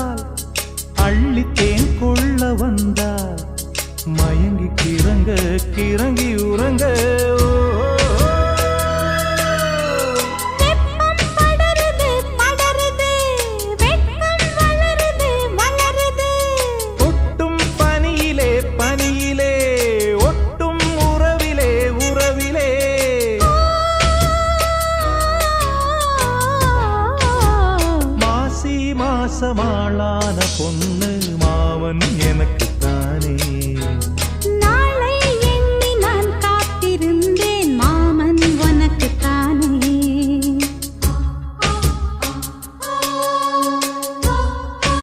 வந்தால் அள்ளித்தேன் கொள்ள வந்தால் மயங்கி கிறங்க கிறங்கி உறங்க மாசமாளான பொண்ணு மாவன் எனக்கு தானே